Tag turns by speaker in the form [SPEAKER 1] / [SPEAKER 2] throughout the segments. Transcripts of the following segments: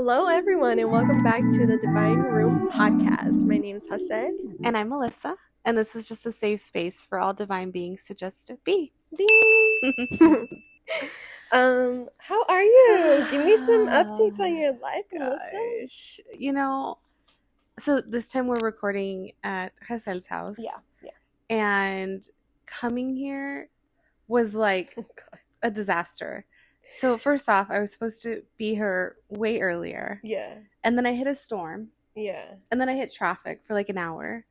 [SPEAKER 1] Hello, everyone, and welcome back to the Divine Room podcast. My name is Hassan.
[SPEAKER 2] And I'm Melissa, and this is just a safe space for all divine beings to just be.
[SPEAKER 1] Ding! How are you? Give me some updates on your life, Melissa.
[SPEAKER 2] Gosh. So this time we're recording at Hassel's house.
[SPEAKER 1] Yeah.
[SPEAKER 2] And coming here was like a disaster. So first off, I was supposed to be here way earlier.
[SPEAKER 1] Yeah.
[SPEAKER 2] And then I hit a storm.
[SPEAKER 1] Yeah.
[SPEAKER 2] And then I hit traffic for like an hour.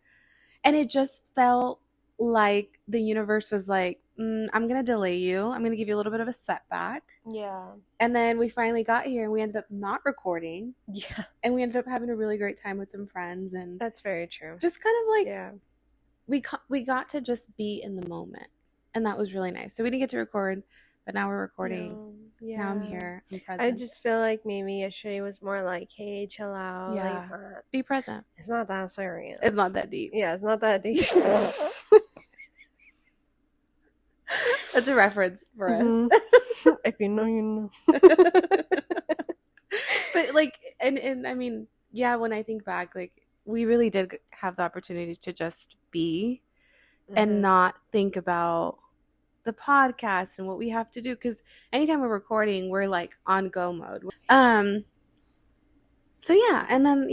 [SPEAKER 2] And it just felt like the universe was like, I'm going to delay you. I'm going to give you a little bit of a setback.
[SPEAKER 1] Yeah.
[SPEAKER 2] And then we finally got here and we ended up not recording.
[SPEAKER 1] Yeah.
[SPEAKER 2] And we ended up having a really great time with some friends. And
[SPEAKER 1] That's very true.
[SPEAKER 2] just kind of like,
[SPEAKER 1] Yeah.
[SPEAKER 2] we got to just be in the moment. And that was really nice. So we didn't get to record, but now we're recording.
[SPEAKER 1] No. Yeah.
[SPEAKER 2] Now I'm here. I'm present.
[SPEAKER 1] I just feel like maybe yesterday was more like, hey, chill out.
[SPEAKER 2] Yeah.
[SPEAKER 1] Like,
[SPEAKER 2] be present.
[SPEAKER 1] it's not that serious.
[SPEAKER 2] It's not that deep.
[SPEAKER 1] Yeah, it's not that deep.
[SPEAKER 2] That's a reference for us.
[SPEAKER 1] If you know, you know.
[SPEAKER 2] But like, and I mean, yeah, when I think back, like we really did have the opportunity to just be and not think about the podcast and what we have to do, because anytime we're recording, we're like on go mode. So yeah, and then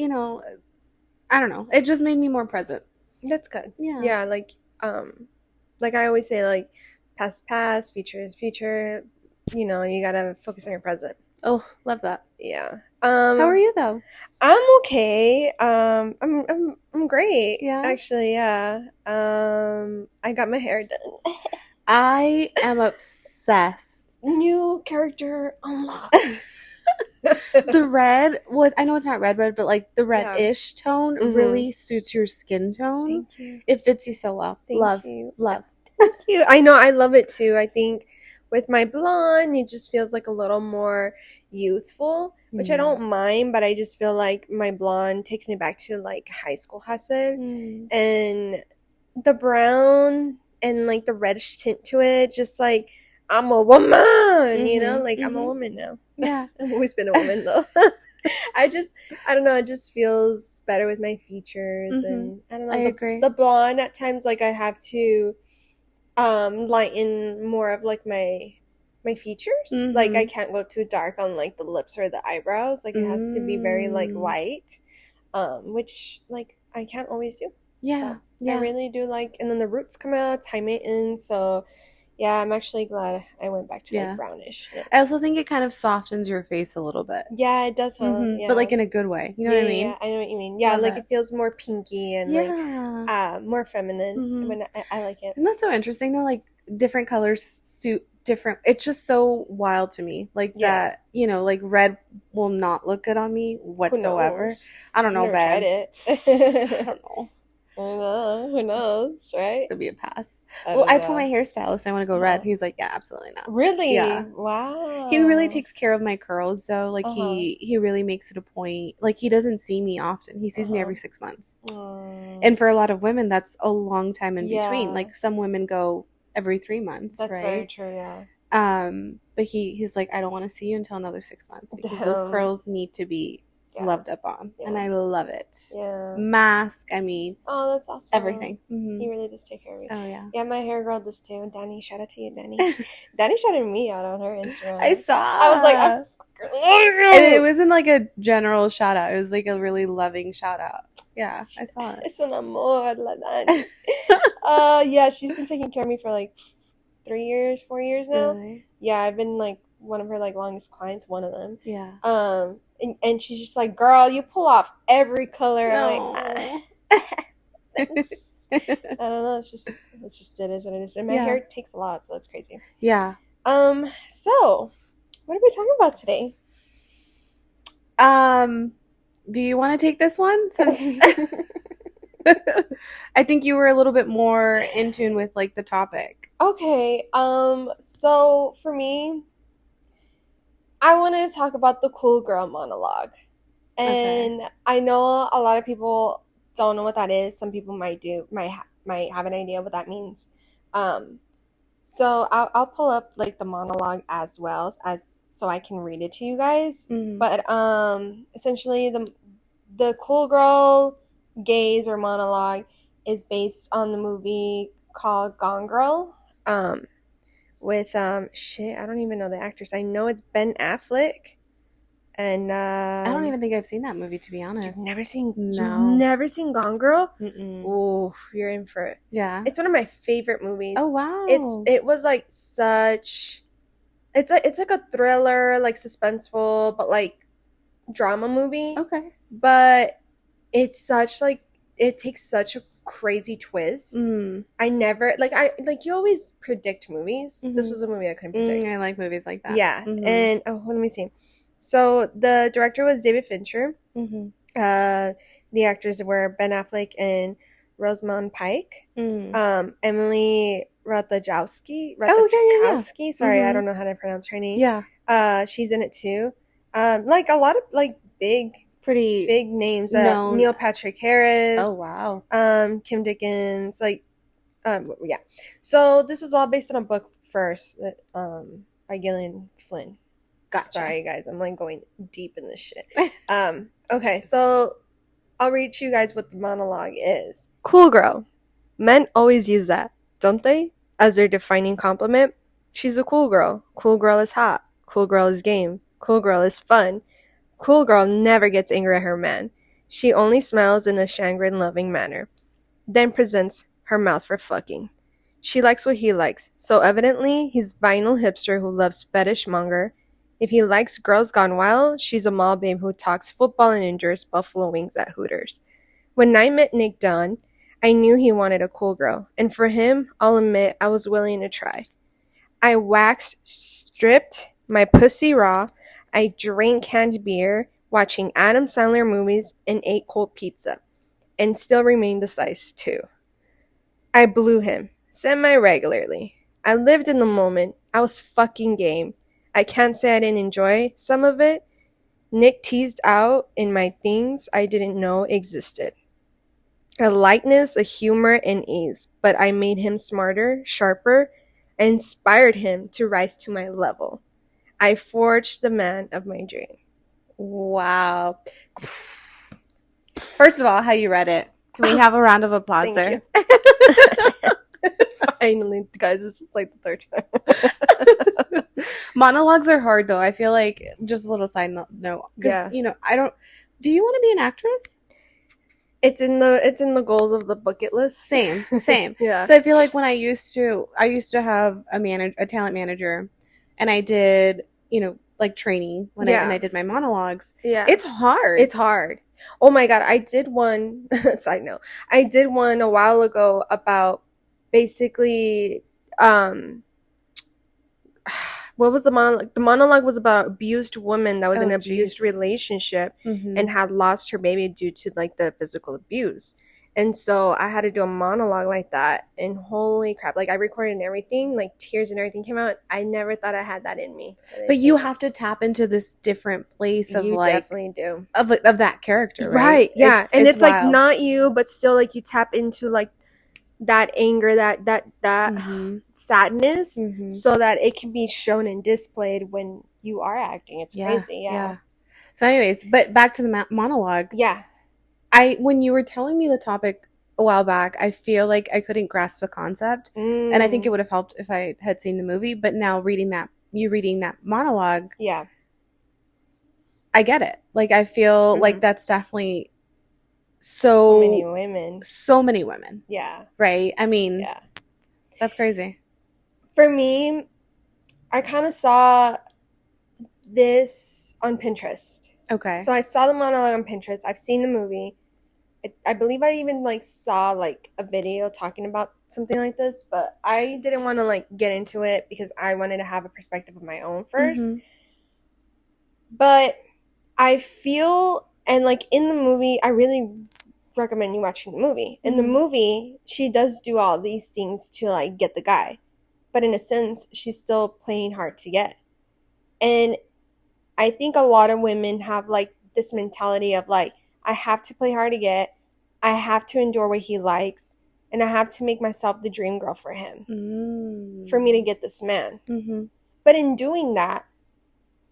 [SPEAKER 2] I don't know, it just made me more present.
[SPEAKER 1] That's good.
[SPEAKER 2] Yeah,
[SPEAKER 1] like I always say, like past, future is future. You gotta focus on your present.
[SPEAKER 2] Oh, love that.
[SPEAKER 1] Yeah.
[SPEAKER 2] How are you though?
[SPEAKER 1] I'm okay. I'm great.
[SPEAKER 2] Yeah,
[SPEAKER 1] actually. Yeah. I got my hair done.
[SPEAKER 2] I am obsessed.
[SPEAKER 1] New character unlocked.
[SPEAKER 2] The red was, I know it's not red, but like the red-ish tone really suits your skin tone.
[SPEAKER 1] Thank you.
[SPEAKER 2] It fits you so well.
[SPEAKER 1] Thank you.
[SPEAKER 2] Love.
[SPEAKER 1] Thank you. I know, I love it too. I think with my blonde, it just feels like a little more youthful, which I don't mind, but I just feel like my blonde takes me back to like high school Hassan. And the brown and like the reddish tint to it, just like I'm a woman, I'm a woman now.
[SPEAKER 2] Yeah.
[SPEAKER 1] I've always been a woman though. I don't know, it just features better with my features. And I don't know,
[SPEAKER 2] I agree.
[SPEAKER 1] The blonde at times, like I have to lighten more of like my features. Like I can't go too dark on like the lips or the eyebrows. Like it has to be very like light, which like I can't always do.
[SPEAKER 2] Yeah.
[SPEAKER 1] So I really do like, and then the roots come out, tie it in. So yeah, I'm actually glad I went back to like brownish. Yeah.
[SPEAKER 2] I also think it kind of softens your face a little bit.
[SPEAKER 1] Yeah, it does, huh? Yeah.
[SPEAKER 2] But like in a good way. You know what I mean?
[SPEAKER 1] Yeah, I know what you mean. Yeah, like it feels more pinky and like more feminine. When I like it.
[SPEAKER 2] Isn't that so interesting though? Like different colors suit different. It's just so wild to me. Like that, like red will not look good on me whatsoever. I don't know,
[SPEAKER 1] babe. Tried it.
[SPEAKER 2] I don't know.
[SPEAKER 1] Who knows, right?
[SPEAKER 2] It's gonna be a pass. I told my hairstylist I want to go red. He's like, yeah, absolutely not.
[SPEAKER 1] Really?
[SPEAKER 2] Yeah.
[SPEAKER 1] Wow.
[SPEAKER 2] He really takes care of my curls though. Like he really makes it a point. Like he doesn't see me often. He sees me every 6 months. And for a lot of women, that's a long time in between. Like some women go every 3 months.
[SPEAKER 1] That's
[SPEAKER 2] right?
[SPEAKER 1] very true. Yeah.
[SPEAKER 2] But he's like, I don't want to see you until another 6 months because those curls need to be loved up on, and I love it.
[SPEAKER 1] Yeah.
[SPEAKER 2] Mask, I mean.
[SPEAKER 1] Oh, that's awesome.
[SPEAKER 2] Everything.
[SPEAKER 1] He really does take care of me.
[SPEAKER 2] Oh yeah.
[SPEAKER 1] Yeah, my hair girl does too. Danny, shout out to you, Danny. Danny shouted me out on her Instagram.
[SPEAKER 2] I saw.
[SPEAKER 1] I was like,
[SPEAKER 2] and it wasn't like a general shout out. It was like a really loving shout out. Yeah, I saw it.
[SPEAKER 1] Es un amor, la Dani. Yeah, she's been taking care of me for like 4 years now.
[SPEAKER 2] Really?
[SPEAKER 1] Yeah, I've been like one of her like longest clients, one of them.
[SPEAKER 2] Yeah.
[SPEAKER 1] And she's just like, girl, you pull off every color.
[SPEAKER 2] No.
[SPEAKER 1] I'm like, I don't know. It's just it is what it is. And my hair takes a lot, so that's crazy.
[SPEAKER 2] Yeah.
[SPEAKER 1] So what are we talking about today?
[SPEAKER 2] Do you want to take this one? Since I think you were a little bit more in tune with like the topic.
[SPEAKER 1] Okay. So for me, I wanted to talk about the cool girl monologue. And I know a lot of people don't know what that is. Some people might have an idea what that means. So I'll pull up like the monologue as well as so I can read it to you guys. But essentially the cool girl gaze or monologue is based on the movie called Gone Girl. With shit, I don't even know the actors. I know it's Ben Affleck. And
[SPEAKER 2] I don't even think I've seen that movie, to be honest.
[SPEAKER 1] You've never seen
[SPEAKER 2] No.
[SPEAKER 1] You've never seen Gone Girl?
[SPEAKER 2] Mm-mm.
[SPEAKER 1] Oh, you're in for it.
[SPEAKER 2] Yeah.
[SPEAKER 1] It's one of my favorite movies.
[SPEAKER 2] Oh wow.
[SPEAKER 1] It was like such it's like a thriller, like suspenseful, but like drama movie.
[SPEAKER 2] Okay.
[SPEAKER 1] But it's such like it takes such a crazy twist. I never you always predict movies. This was a movie I couldn't predict.
[SPEAKER 2] I like movies like that.
[SPEAKER 1] Yeah. And let me see. So the director was David Fincher. The actors were Ben Affleck and Rosamund Pike. Emily Ratajkowski. Sorry, I don't know how to pronounce her name.
[SPEAKER 2] Yeah.
[SPEAKER 1] She's in it too. Like a lot of like pretty big names. Neil Patrick Harris.
[SPEAKER 2] Oh wow.
[SPEAKER 1] Kim Dickens. Yeah. So this was all based on a book first, by Gillian Flynn.
[SPEAKER 2] Gotcha.
[SPEAKER 1] Sorry, guys. I'm like going deep in this shit. Okay, so I'll read to you guys what the monologue is. Cool girl. Men always use that, don't they? As their defining compliment. She's a cool girl. Cool girl is hot. Cool girl is game. Cool girl is fun. Cool girl never gets angry at her man. She only smiles in a chagrin-loving manner. Then presents her mouth for fucking. She likes what he likes, so evidently he's vinyl hipster who loves fetish monger. If he likes Girls Gone Wild, she's a mall babe who talks football and endures buffalo wings at Hooters. When I met Nick Dunn, I knew he wanted a cool girl, and for him, I'll admit I was willing to try. I waxed stripped, my pussy raw, I drank canned beer, watching Adam Sandler movies, and ate cold pizza, and still remained a size 2. I blew him, semi-regularly. I lived in the moment. I was fucking game. I can't say I didn't enjoy some of it. Nick teased out in my things I didn't know existed. A lightness, a humor, and ease, but I made him smarter, sharper, and inspired him to rise to my level. I forged the man of my dream.
[SPEAKER 2] Wow. First of all, how you read it. Can we have a round of applause there?
[SPEAKER 1] Finally, guys, this was like the third time.
[SPEAKER 2] Monologues are hard, though. I feel like, just a little side note.
[SPEAKER 1] Yeah.
[SPEAKER 2] You know, do you want to be an actress?
[SPEAKER 1] It's in the goals of the bucket list.
[SPEAKER 2] Same.
[SPEAKER 1] Yeah.
[SPEAKER 2] So I feel like when I used to have a talent manager, and I did, like training when I did my monologues.
[SPEAKER 1] Yeah.
[SPEAKER 2] It's hard.
[SPEAKER 1] Oh my God. I did one, side note. I did one a while ago about basically, what was the monologue? The monologue was about abused woman that was in an abused relationship and had lost her baby due to like the physical abuse. And so I had to do a monologue like that, and holy crap, like I recorded and everything, like tears and everything came out. I never thought I had that in me.
[SPEAKER 2] But you have to tap into this different place of
[SPEAKER 1] you
[SPEAKER 2] like
[SPEAKER 1] definitely do.
[SPEAKER 2] Of that character, right?
[SPEAKER 1] Right. Yeah. It's like
[SPEAKER 2] wild.
[SPEAKER 1] not you, but still like you tap into like that anger, that sadness, so that it can be shown and displayed when you are acting. It's crazy. Yeah.
[SPEAKER 2] So anyways, but back to the monologue.
[SPEAKER 1] Yeah.
[SPEAKER 2] When you were telling me the topic a while back, I feel like I couldn't grasp the concept, and I think it would have helped if I had seen the movie. But now reading that monologue,
[SPEAKER 1] yeah,
[SPEAKER 2] I get it. Like I feel like that's definitely
[SPEAKER 1] so many women. Yeah,
[SPEAKER 2] right. I mean, that's crazy.
[SPEAKER 1] For me, I kind of saw this on Pinterest.
[SPEAKER 2] Okay.
[SPEAKER 1] So I saw the monologue on Pinterest. I've seen the movie. I believe I even like saw like a video talking about something like this, but I didn't want to like get into it because I wanted to have a perspective of my own first. But I feel, and like in the movie, I really recommend you watching the movie. In the movie, she does do all these things to like get the guy, but in a sense, she's still playing hard to get. And I think a lot of women have like this mentality of like, I have to play hard to get. I have to endure what he likes. and I have to make myself the dream girl for him, for me to get this man. But in doing that,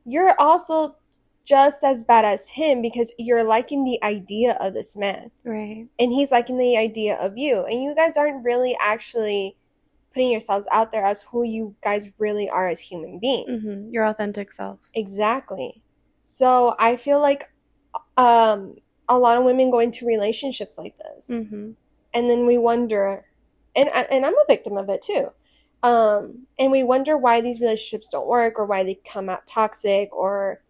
[SPEAKER 1] you're also just as bad as him because you're liking the idea of this man.
[SPEAKER 2] Right.
[SPEAKER 1] And he's liking the idea of you. And you guys aren't really actually putting yourselves out there as who you guys really are as human beings.
[SPEAKER 2] Your authentic self.
[SPEAKER 1] Exactly. So I feel like a lot of women go into relationships like this. And then we wonder, and I'm a victim of it too. And we wonder why these relationships don't work, or why they come out toxic, or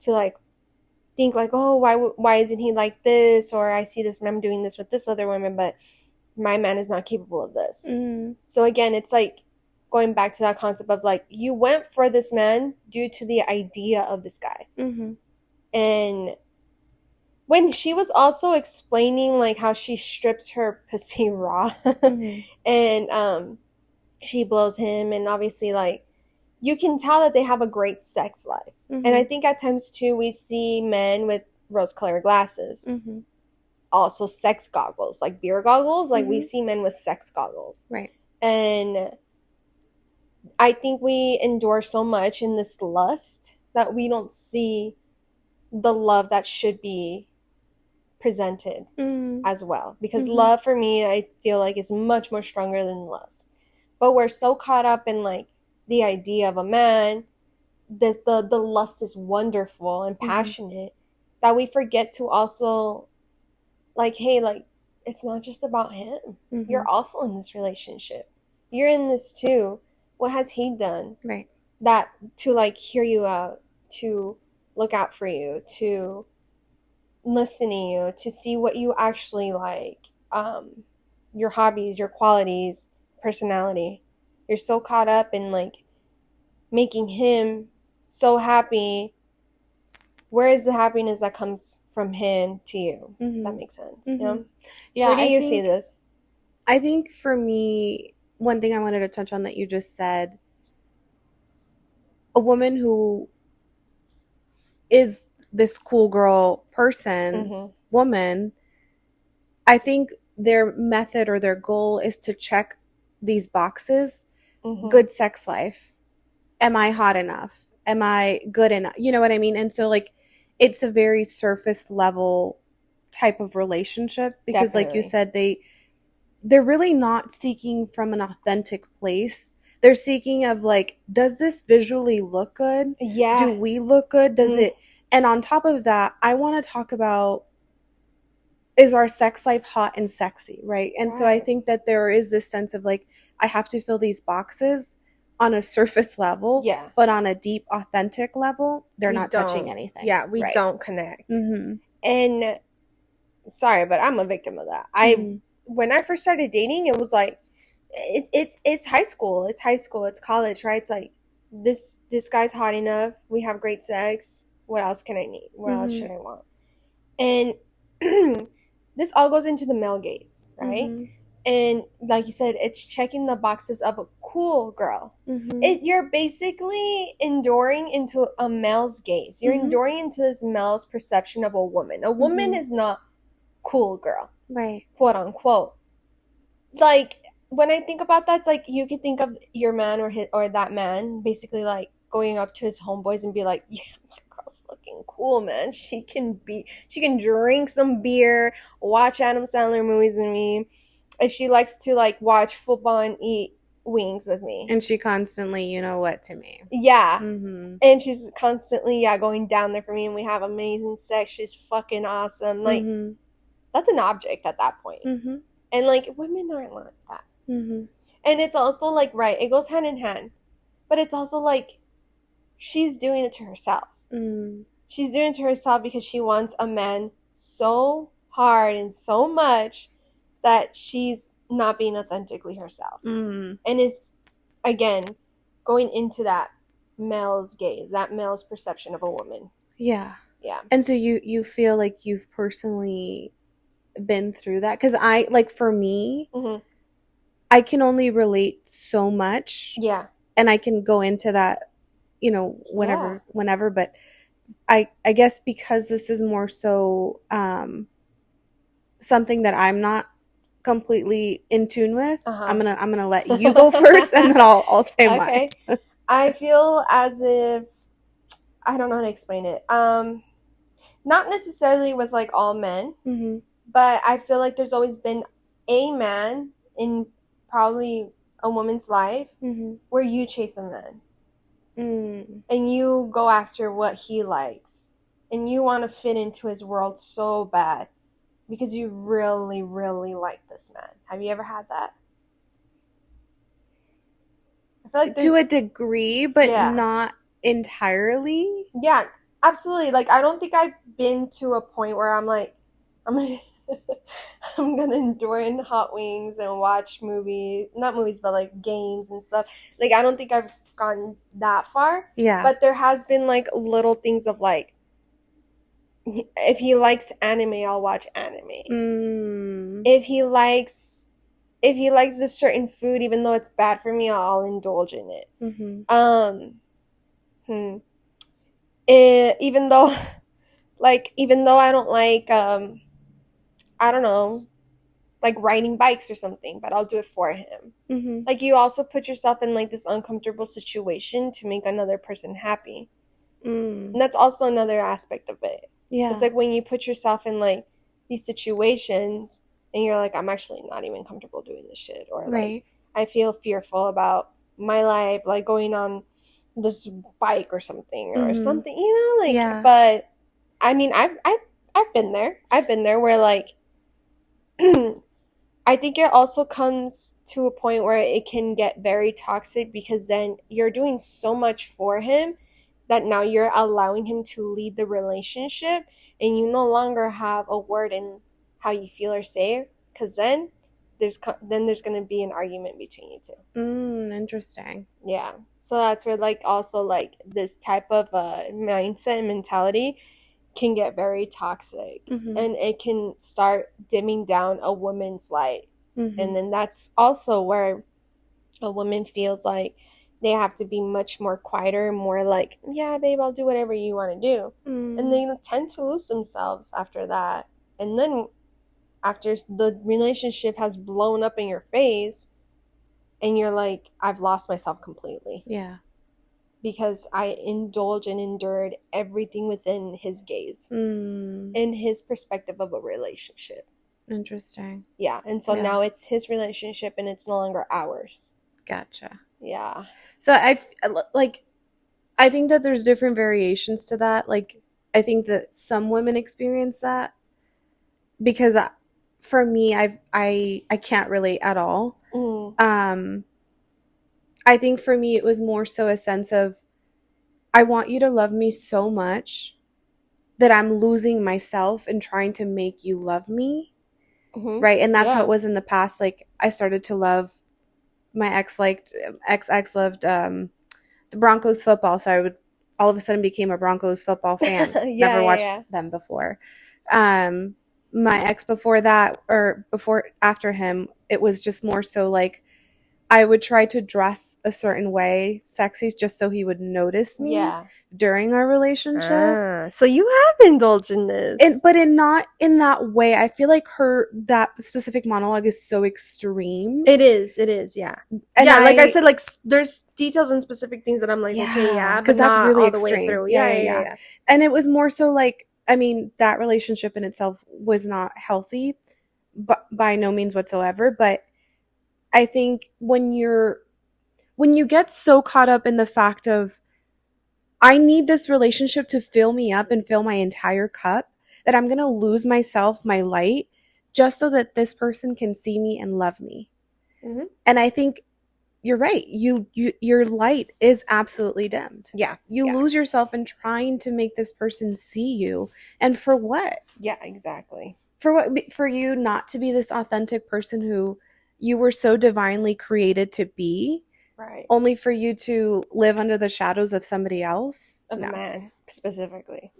[SPEAKER 1] to like think like, oh, why isn't he like this? Or I see this man doing this with this other woman, but my man is not capable of this. So again, it's like going back to that concept of like, you went for this man due to the idea of this guy. And when she was also explaining like how she strips her pussy raw and she blows him, and obviously like you can tell that they have a great sex life. And I think at times too we see men with rose-colored glasses, also sex goggles, like beer goggles. Like we see men with sex goggles,
[SPEAKER 2] right?
[SPEAKER 1] And I think we endure so much in this lust that we don't see the love that should be presented as well. Because love for me, I feel like, is much more stronger than lust. But we're so caught up in like the idea of a man, the lust is wonderful and passionate, that we forget to also like, hey, like, it's not just about him. You're also in this relationship. You're in this too. What has he done?
[SPEAKER 2] Right.
[SPEAKER 1] That to like hear you out, to look out for you, to listen to you, to see what you actually like, your hobbies, your qualities, personality. You're so caught up in like making him so happy. Where is the happiness that comes from him to you? That makes sense. You know?
[SPEAKER 2] Yeah.
[SPEAKER 1] Where do you see this?
[SPEAKER 2] I think for me, one thing I wanted to touch on that you just said, a woman who is this cool girl person, woman, I think their method or their goal is to check these boxes. Good sex life. Am I hot enough? Am I good enough? You know what I mean? And so like, it's a very surface level type of relationship because like you said, they're really not seeking from an authentic place. They're seeking of like, does this visually look good?
[SPEAKER 1] Yeah.
[SPEAKER 2] Do we look good? Does it? And on top of that, I want to talk about, is our sex life hot and sexy, right? And so I think that there is this sense of like, I have to fill these boxes on a surface level, but on a deep, authentic level, they're not touching anything.
[SPEAKER 1] Yeah, we don't connect. And sorry, but I'm a victim of that. When I first started dating, it was like, it's high school, it's college, right? It's like, this guy's hot enough, we have great sex, what else can I need? What else should I want? And this all goes into the male gaze, right? And like you said, it's checking the boxes of a cool girl. You're basically enduring into a male's gaze. You're enduring into this male's perception of a woman. A woman is not cool girl,
[SPEAKER 2] right? Quote
[SPEAKER 1] unquote. Like, when I think about that, it's like you could think of your man or that man basically like going up to his homeboys and be like, yeah, my girl's fucking cool, man. She can drink some beer, watch Adam Sandler movies with me, and she likes to like watch football and eat wings with me.
[SPEAKER 2] And she constantly, you know what, to me.
[SPEAKER 1] Yeah. And she's constantly, going down there for me, and we have amazing sex. She's fucking awesome. Like, that's an object at that point. And like, women aren't like that. And it's also like, right, it goes hand in hand, but it's also like, she's doing it to herself. She's doing it to herself because she wants a man so hard and so much that she's not being authentically herself. And is, again, going into that male's gaze, that male's perception of a woman.
[SPEAKER 2] Yeah.
[SPEAKER 1] Yeah.
[SPEAKER 2] And so you feel like you've personally been through that? Because for me, I can only relate so much.
[SPEAKER 1] Yeah.
[SPEAKER 2] And I can go into that, whenever, but I guess because this is more so something that I'm not completely in tune with.
[SPEAKER 1] Uh-huh.
[SPEAKER 2] I'm gonna let you go first, and then I'll say mine.
[SPEAKER 1] Okay. I feel as if I don't know how to explain it. Not necessarily with like all men,
[SPEAKER 2] Mm-hmm.
[SPEAKER 1] but I feel like there's always been a man in probably a woman's life
[SPEAKER 2] Mm-hmm.
[SPEAKER 1] where you chase a man
[SPEAKER 2] Mm.
[SPEAKER 1] and you go after what he likes and you want to fit into his world so bad because you really, really like this man. Have you ever had that? I feel like
[SPEAKER 2] To
[SPEAKER 1] there's,
[SPEAKER 2] a degree, but
[SPEAKER 1] yeah.
[SPEAKER 2] not entirely.
[SPEAKER 1] Yeah, absolutely. Like I don't think I've been to a point where I'm like, I'm gonna, I'm gonna endure in hot wings and watch movies, not movies, but like games and stuff. Like I don't think I've gone that far.
[SPEAKER 2] Yeah.
[SPEAKER 1] But there has been like little things of like, if he likes anime, I'll watch anime.
[SPEAKER 2] Mm.
[SPEAKER 1] If he likes, if he likes a certain food, even though it's bad for me, I'll indulge in it.
[SPEAKER 2] Mm-hmm.
[SPEAKER 1] Even though even though I don't like I don't know, like riding bikes or something, but I'll do it for him.
[SPEAKER 2] Mm-hmm.
[SPEAKER 1] Like you also put yourself in like this uncomfortable situation to make another person happy.
[SPEAKER 2] Mm.
[SPEAKER 1] And that's also another aspect of it.
[SPEAKER 2] Yeah.
[SPEAKER 1] It's like when you put yourself in like these situations and you're like, I'm actually not even comfortable doing this shit, or like
[SPEAKER 2] right.
[SPEAKER 1] I feel fearful about my life, like going on this bike or something, or something, you know, like.
[SPEAKER 2] Yeah.
[SPEAKER 1] But I mean, I've been there. I've been there where like I think it also comes to a point where it can get very toxic because then you're doing so much for him that now you're allowing him to lead the relationship and you no longer have a word in how you feel or say, because then there's going to be an argument between you two.
[SPEAKER 2] Interesting.
[SPEAKER 1] Yeah. So that's where like also like this type of mindset and mentality can get very toxic, and it can start dimming down a woman's light. And then that's also where a woman feels like they have to be much more quieter, more like, yeah, babe, I'll do whatever you want to do. And they tend to lose themselves after that. And then after the relationship has blown up in your face and you're like, I've lost myself completely.
[SPEAKER 2] Yeah.
[SPEAKER 1] Because I indulged and endured everything within his gaze in his perspective of a relationship.
[SPEAKER 2] Interesting.
[SPEAKER 1] Yeah. And so now it's his relationship and it's no longer ours.
[SPEAKER 2] Gotcha.
[SPEAKER 1] Yeah.
[SPEAKER 2] So I think that there's different variations to that. Like I think that some women experience that because for me, I can't relate at all. I think for me, it was more so a sense of, I want you to love me so much that I'm losing myself and trying to make you love me. Right. And that's how it was in the past. Like I started to love my ex loved the Broncos football. So I would all of a sudden became a Broncos football fan. Never watched them before. My ex before that, or after him, it was just more so like I would try to dress a certain way, sexy, just so he would notice me during our relationship.
[SPEAKER 1] So you have indulged in this.
[SPEAKER 2] But not in that way. I feel like that specific monologue is so extreme.
[SPEAKER 1] It is, yeah. And yeah, like I said, like there's details and specific things that I'm like, okay, yeah, but
[SPEAKER 2] that's
[SPEAKER 1] not
[SPEAKER 2] really
[SPEAKER 1] all
[SPEAKER 2] extreme.
[SPEAKER 1] The way through.
[SPEAKER 2] Yeah. And it was more so like, I mean, that relationship in itself was not healthy, but by no means whatsoever. But I think when you get so caught up in the fact of, I need this relationship to fill me up and fill my entire cup, that I'm going to lose myself, my light, just so that this person can see me and love me. And I think you're right. Your light is absolutely dimmed.
[SPEAKER 1] Yeah.
[SPEAKER 2] You lose yourself in trying to make this person see you. And for what?
[SPEAKER 1] Yeah, exactly.
[SPEAKER 2] For what? For you not to be this authentic person who you were so divinely created to be.
[SPEAKER 1] Right.
[SPEAKER 2] Only for you to live under the shadows of somebody else.
[SPEAKER 1] Of a man specifically.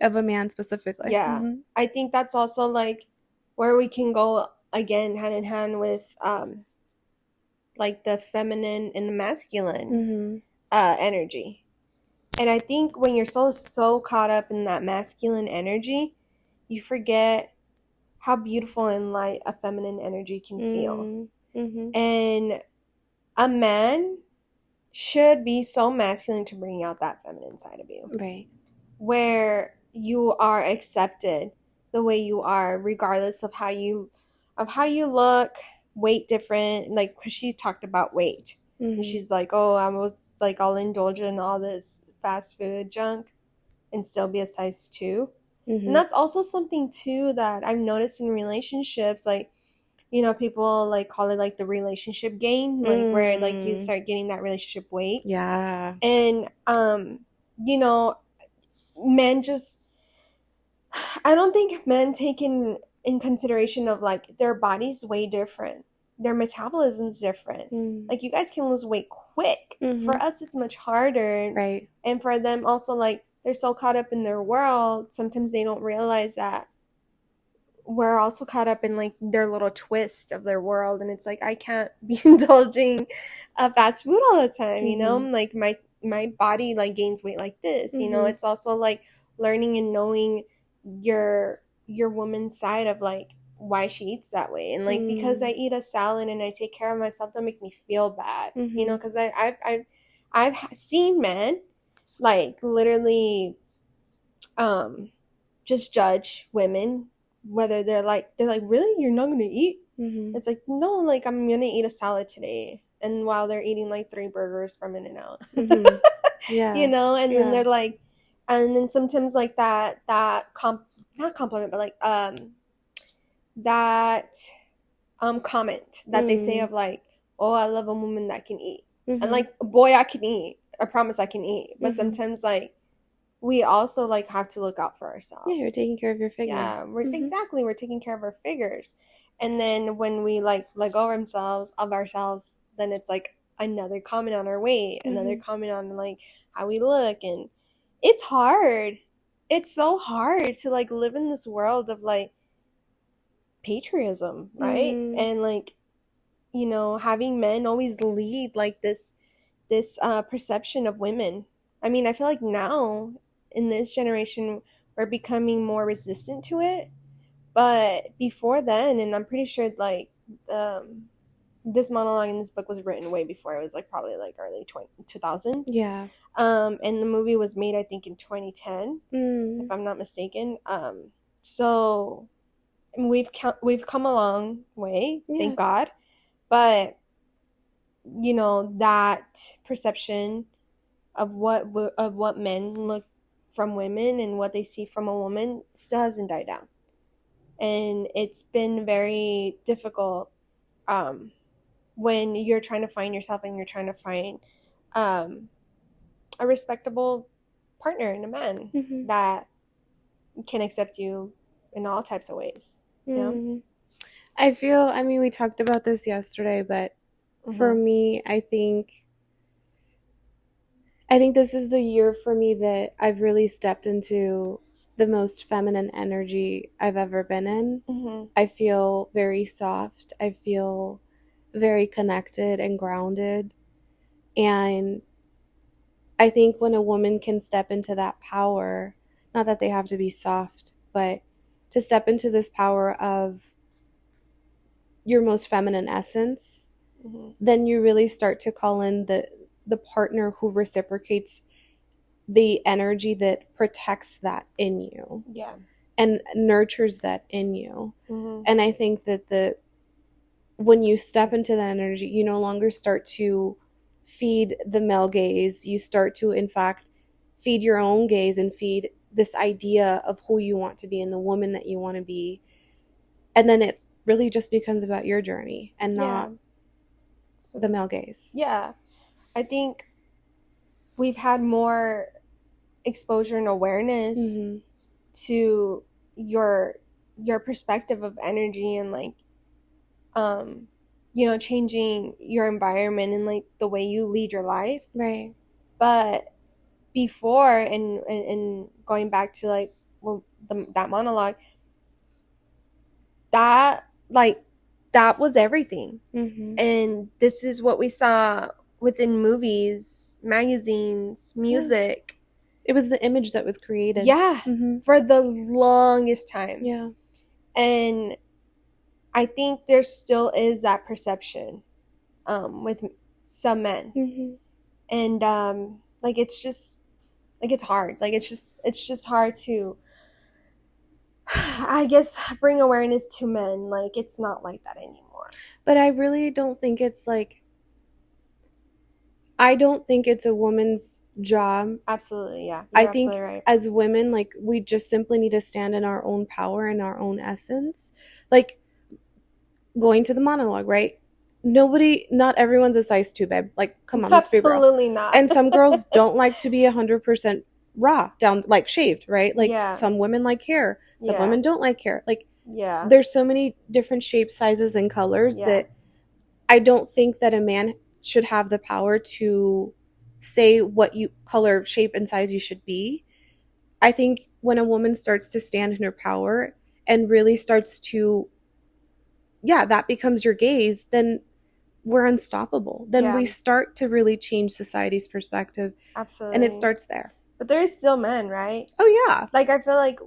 [SPEAKER 2] Yeah.
[SPEAKER 1] I think that's also like where we can go again hand in hand with like the feminine and the masculine energy. And I think when you're so caught up in that masculine energy, you forget how beautiful and light a feminine energy can feel.
[SPEAKER 2] Mm-hmm.
[SPEAKER 1] And a man should be so masculine to bring out that feminine side of you.
[SPEAKER 2] Right.
[SPEAKER 1] Where you are accepted the way you are, regardless of how you look, weight different. Like, because she talked about weight. And she's like, oh, I was like all indulgent in all this fast food junk and still be a size 2. And that's also something too that I've noticed in relationships. Like, you know, people like call it like the relationship gain, like where like you start getting that relationship weight.
[SPEAKER 2] Yeah.
[SPEAKER 1] And you know, men just, I don't think men take in consideration of like their body's way different, their metabolism's different. Like, you guys can lose weight quick. For us it's much harder.
[SPEAKER 2] Right.
[SPEAKER 1] And for them also, like, they're so caught up in their world, sometimes they don't realize that we're also caught up in like their little twist of their world. And it's like, I can't be indulging fast food all the time, you know. Like, my body like gains weight like this, you know. It's also like learning and knowing your woman's side of like why she eats that way. And like, because I eat a salad and I take care of myself, don't make me feel bad, you know. Because I've seen men like literally just judge women, whether they're like, really, you're not gonna eat? It's like, no, like, I'm gonna eat a salad today. And while they're eating like 3 burgers from In-N-Out.
[SPEAKER 2] Yeah.
[SPEAKER 1] You know. And then they're like, and then sometimes like that not compliment, but like that comment that they say of like, oh, I love a woman that can eat. And like, boy, I can eat, I promise I can eat. But sometimes like we also like have to look out for ourselves.
[SPEAKER 2] Yeah, you're taking care of your figure.
[SPEAKER 1] Yeah, exactly, we're taking care of our figures. And then when we like let go of ourselves, then it's like another comment on our weight, another comment on like how we look. And it's hard. It's so hard to like live in this world of like patriotism, right? And like, you know, having men always lead like this perception of women. I mean, I feel like now in this generation we're becoming more resistant to it. But before then, and I'm pretty sure like this monologue in this book was written way before. It was like probably like early 2000s.
[SPEAKER 2] Yeah.
[SPEAKER 1] And the movie was made, I think, in 2010, if I'm not mistaken. So we've come a long way, thank God. But you know, that perception of what men look from women and what they see from a woman still hasn't died down. And it's been very difficult when you're trying to find yourself and you're trying to find a respectable partner in a man that can accept you in all types of ways. You know?
[SPEAKER 2] I mean, we talked about this yesterday, but for me, I think this is the year for me that I've really stepped into the most feminine energy I've ever been in. I feel very soft. I feel very connected and grounded. And I think when a woman can step into that power, not that they have to be soft, but to step into this power of your most feminine essence, then you really start to call in the partner who reciprocates the energy that protects that in you.
[SPEAKER 1] Yeah.
[SPEAKER 2] And nurtures that in you. And I think that when you step into that energy, you no longer start to feed the male gaze. You start to, in fact, feed your own gaze and feed this idea of who you want to be and the woman that you want to be. And then it really just becomes about your journey and not the male gaze.
[SPEAKER 1] Yeah. I think we've had more exposure and awareness to your perspective of energy and like you know, changing your environment and like the way you lead your life.
[SPEAKER 2] Right.
[SPEAKER 1] But before and going back to like that monologue, that was everything. And this is what we saw within movies, magazines, music.
[SPEAKER 2] It was the image that was created.
[SPEAKER 1] Yeah. For the longest time.
[SPEAKER 2] Yeah.
[SPEAKER 1] And I think there still is that perception with some men.
[SPEAKER 2] Mm-hmm.
[SPEAKER 1] And like it's just like it's hard. Like it's just hard to I guess bring awareness to men. Like it's not like that anymore.
[SPEAKER 2] But I really don't think it's like, I don't think it's a woman's job.
[SPEAKER 1] Absolutely, yeah.
[SPEAKER 2] I
[SPEAKER 1] You're
[SPEAKER 2] think
[SPEAKER 1] absolutely right.
[SPEAKER 2] as women, like, we just simply need to stand in our own power and our own essence. Like, going to the monologue, right? Not everyone's a size 2, babe. Like, come on, let's be real.
[SPEAKER 1] Absolutely not.
[SPEAKER 2] And some girls don't like to be 100% raw, down, like, shaved, right? Like,
[SPEAKER 1] Yeah.
[SPEAKER 2] some women like hair. Some
[SPEAKER 1] Yeah.
[SPEAKER 2] women don't like hair. Like,
[SPEAKER 1] Yeah.
[SPEAKER 2] there's so many different shapes, sizes, and colors
[SPEAKER 1] Yeah.
[SPEAKER 2] that I don't think that a man should have the power to say what you color, shape, and size you should be. I think when a woman starts to stand in her power and really starts to, yeah, that becomes your gaze, then we're unstoppable. Then
[SPEAKER 1] Yeah.
[SPEAKER 2] we start to really change society's perspective.
[SPEAKER 1] Absolutely.
[SPEAKER 2] And it starts there.
[SPEAKER 1] But there is still men, right?
[SPEAKER 2] Oh, yeah.
[SPEAKER 1] Like, I feel like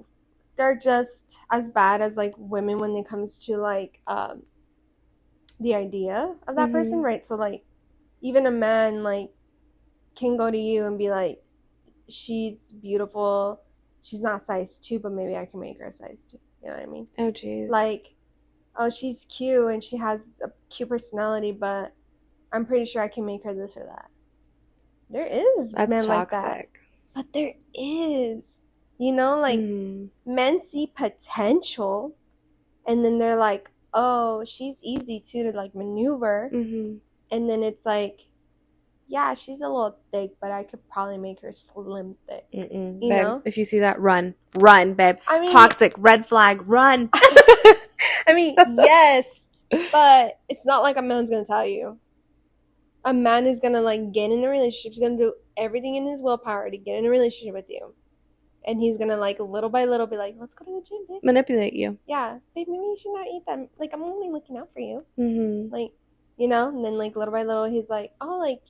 [SPEAKER 1] they're just as bad as, like, women when it comes to, like, the idea of that person, right? So, like, even a man, like, can go to you and be like, she's beautiful, she's not size 2, but maybe I can make her a size 2. You know what I mean?
[SPEAKER 2] Oh, jeez.
[SPEAKER 1] Like, oh, she's cute and she has a cute personality, but I'm pretty sure I can make her this or that. There is
[SPEAKER 2] That's
[SPEAKER 1] men
[SPEAKER 2] toxic.
[SPEAKER 1] like that. But there is. You know, like, men see potential, and then they're like, oh, she's easy, too, to, like, maneuver.
[SPEAKER 2] Mm-hmm.
[SPEAKER 1] And then it's like, yeah, she's a little thick, but I could probably make her slim thick. You
[SPEAKER 2] babe,
[SPEAKER 1] know?
[SPEAKER 2] if you see that, run, babe.
[SPEAKER 1] I mean,
[SPEAKER 2] toxic, red flag, run.
[SPEAKER 1] I mean, yes, but it's not like a man's gonna tell you. A man is gonna, like, get in a relationship. He's gonna do everything in his willpower to get in a relationship with you. And he's gonna, like, little by little be like, let's go to the gym, babe.
[SPEAKER 2] Manipulate you.
[SPEAKER 1] Yeah, babe, maybe you should not eat that. Like, I'm only looking out for you.
[SPEAKER 2] Mm-hmm.
[SPEAKER 1] Like, you know? And then, like, little by little, he's like, oh, like,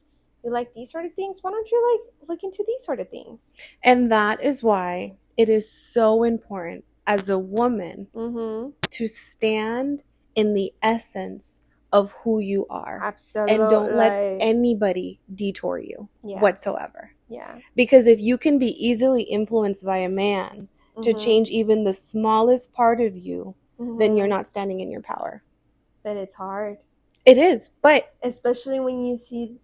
[SPEAKER 1] you like these sort of things? Why don't you, like, look into these sort of things?
[SPEAKER 2] And that is why it is so important as a woman to stand in the essence of who you are.
[SPEAKER 1] Absolutely.
[SPEAKER 2] And don't let anybody detour you whatsoever.
[SPEAKER 1] Yeah.
[SPEAKER 2] Because if you can be easily influenced by a man to change even the smallest part of you, then you're not standing in your power.
[SPEAKER 1] Then it's hard.
[SPEAKER 2] It is, but
[SPEAKER 1] especially when you see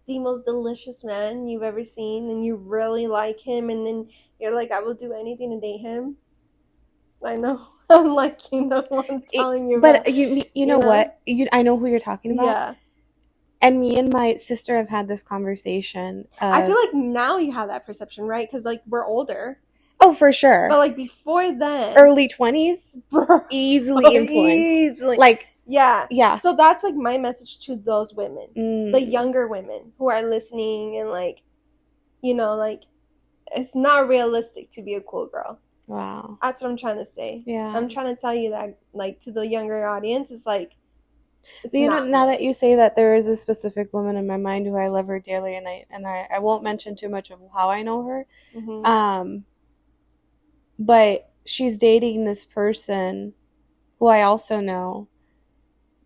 [SPEAKER 1] the most delicious man you've ever seen and you really like him, and then you're like, I will do anything to date him. I know. I'm like, you know what I'm telling you about.
[SPEAKER 2] But you know what? I know who you're talking about.
[SPEAKER 1] Yeah.
[SPEAKER 2] And me and my sister have had this conversation.
[SPEAKER 1] I feel like now you have that perception, right? Because, like, we're older.
[SPEAKER 2] Oh, for sure.
[SPEAKER 1] But, like, before then.
[SPEAKER 2] Early 20s? Easily influenced.
[SPEAKER 1] Easily.
[SPEAKER 2] Like,
[SPEAKER 1] yeah.
[SPEAKER 2] Yeah.
[SPEAKER 1] So that's, like, my message to those women. The younger women who are listening and, like, you know, like, it's not realistic to be a cool girl.
[SPEAKER 2] Wow.
[SPEAKER 1] That's what I'm trying to say.
[SPEAKER 2] Yeah.
[SPEAKER 1] I'm trying to tell you that, like, to the younger audience, it's like, it's
[SPEAKER 2] you know,
[SPEAKER 1] not
[SPEAKER 2] now
[SPEAKER 1] nice.
[SPEAKER 2] that you say that, there is a specific woman in my mind who I love her dearly, and I won't mention too much of how I know her. But she's dating this person who I also know,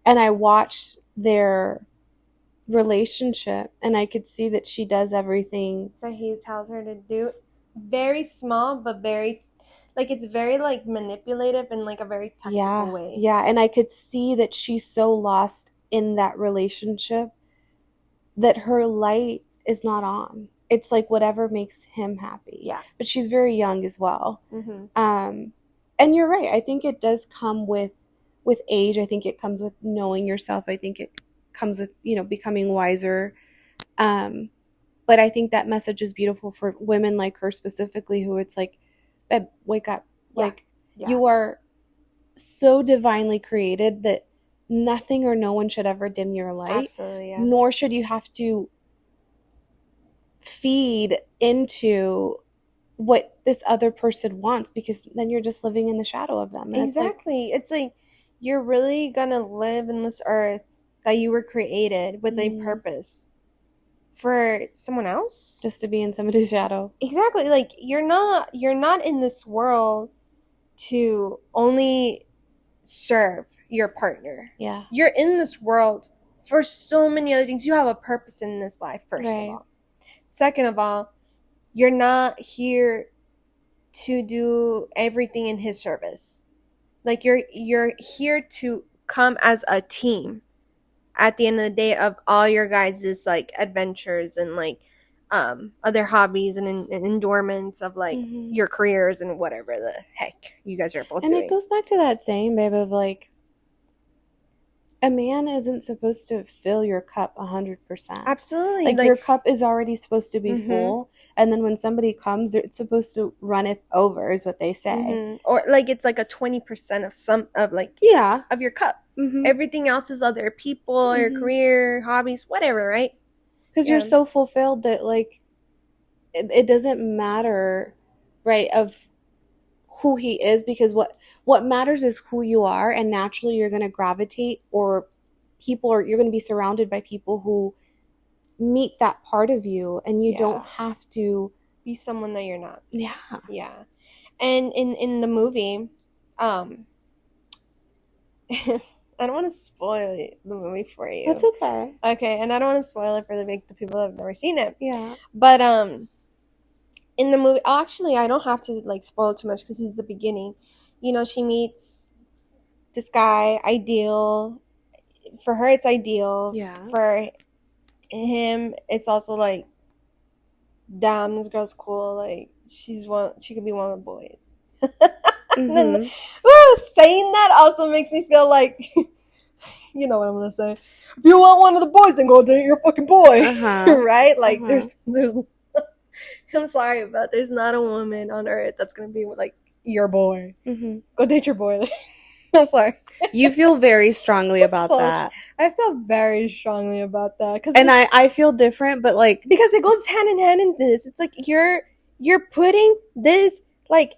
[SPEAKER 2] and I watched their relationship, and I could see that she does everything
[SPEAKER 1] that he tells her to do. Very small, but very, like, it's very, like, manipulative in, like, a very technical way.
[SPEAKER 2] Yeah, and I could see that she's so lost in that relationship that her light is not on. It's like whatever makes him happy.
[SPEAKER 1] Yeah.
[SPEAKER 2] But she's very young as well. And you're right. I think it does come with age. I think it comes with knowing yourself. I think it comes with, you know, becoming wiser. But I think that message is beautiful for women like her specifically, who it's like, babe, wake up.
[SPEAKER 1] Yeah.
[SPEAKER 2] Like, you are so divinely created that nothing or no one should ever dim your light.
[SPEAKER 1] Absolutely, yeah.
[SPEAKER 2] Nor should you have to feed into what this other person wants, because then you're just living in the shadow of them. And
[SPEAKER 1] exactly. It's like you're really gonna live in this earth that you were created with a purpose for someone else,
[SPEAKER 2] just to be in somebody's shadow.
[SPEAKER 1] Exactly. Like, you're not in this world to only serve your partner.
[SPEAKER 2] Yeah.
[SPEAKER 1] You're in this world for so many other things. You have a purpose in this life, first of all. Second of all, you're not here to do everything in his service. Like, you're here to come as a team at the end of the day of all your guys' like adventures and like other hobbies and endurements of like your careers and whatever the heck you guys are both doing.
[SPEAKER 2] And it goes back to that saying, babe, of like, a man isn't supposed to fill your cup 100%.
[SPEAKER 1] Absolutely.
[SPEAKER 2] Like your cup is already supposed to be full, and then when somebody comes, it's supposed to runneth over, is what they say.
[SPEAKER 1] Or like it's like a 20% of some of like of your cup. Everything else is other people, your career, hobbies, whatever, right?
[SPEAKER 2] Because you're so fulfilled that like it doesn't matter, right, of who he is, because what matters is who you are, and naturally you're going to gravitate, or you're going to be surrounded by people who meet that part of you, and you don't have to
[SPEAKER 1] be someone that you're not.
[SPEAKER 2] Yeah.
[SPEAKER 1] And in the movie, I don't want to spoil the movie for you.
[SPEAKER 2] That's okay.
[SPEAKER 1] Okay, and I don't want to spoil it for the people that have never seen it.
[SPEAKER 2] Yeah.
[SPEAKER 1] But in the movie, actually, I don't have to like spoil too much because this is the beginning. You know, she meets this guy, Ideal. For her, it's Ideal.
[SPEAKER 2] Yeah.
[SPEAKER 1] For him, it's also like, damn, this girl's cool. Like, she could be one of the boys. And then, saying that also makes me feel like, you know what I'm gonna say. If you want one of the boys, then go date your fucking boy, right? Like, there's. I'm sorry, but there's not a woman on earth that's gonna be like your boy. Go date your boy. I'm sorry.
[SPEAKER 2] You feel very strongly about that.
[SPEAKER 1] I feel very strongly about that.
[SPEAKER 2] And I feel different, but like,
[SPEAKER 1] because it goes hand in hand in this. It's like you're putting this like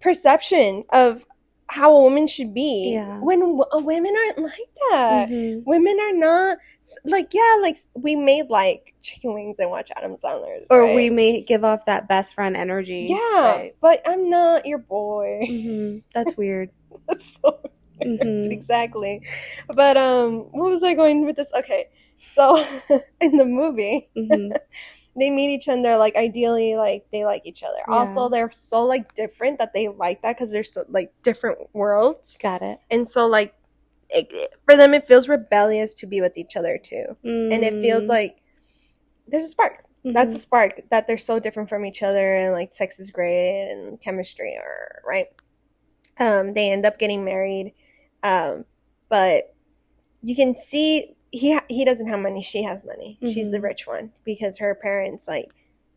[SPEAKER 1] perception of how a woman should be when women aren't like that. Women are not like, like we may like chicken wings and watch Adam Sandler,
[SPEAKER 2] or we may give off that best friend energy,
[SPEAKER 1] but I'm not your boy.
[SPEAKER 2] That's weird.
[SPEAKER 1] That's so weird. Exactly. But what was I going with this? Okay, so in the movie they meet each other, like, ideally, like, they like each other. Also, they're so, like, different that they like that because they're so, like, different worlds.
[SPEAKER 2] Got it.
[SPEAKER 1] And so, like, for them, it feels rebellious to be with each other, too. And it feels like there's a spark. That's a spark, that they're so different from each other, and, like, sex is great, and chemistry, right? They end up getting married. But you can see... He doesn't have money. She has money. She's the rich one because her parents like